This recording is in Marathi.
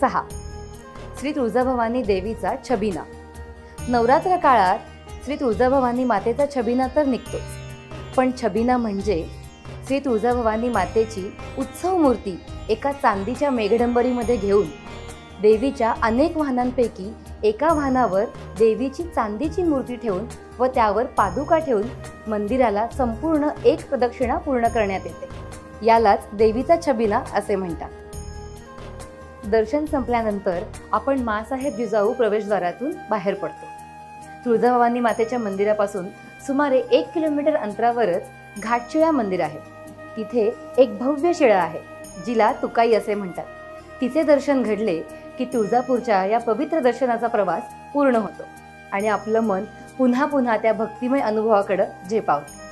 6. श्री तुळजाभवानी देवीचा छबिना. नवरात्र काळात श्री तुळजाभवानी मातेचा छबिना तर निघतोच, पण छबिना म्हणजे श्री तुळजाभवानी मातेची उत्सव मूर्ती एका चांदीच्या मेघडंबरीमध्ये घेऊन देवीच्या अनेक वाहनांपैकी एका वाहनावर देवीची चांदीची मूर्ती ठेवून व त्यावर पादुका ठेवून मंदिराला संपूर्ण एक प्रदक्षिणा पूर्ण करण्यात येते. यालाच देवीचा छबिना असे म्हणतात. दर्शन संपल्यानंतर आपण माँसाहेब जिजाऊ प्रवेशद्वारातून बाहेर पडतो. तुळजाभवानी मातेच्या मंदिरापासून सुमारे 1 किलोमीटर अंतरावरच घाटशिळा मंदिर आहे. तिथे एक भव्य शिळा आहे जिला तुकाई असे म्हणतात. तिचे दर्शन घडले की तुळजापूरच्या या पवित्र दर्शनाचा प्रवास पूर्ण होतो आणि आपलं मन पुन्हा पुन्हा त्या भक्तिमय अनुभवाकडे झेपावतं.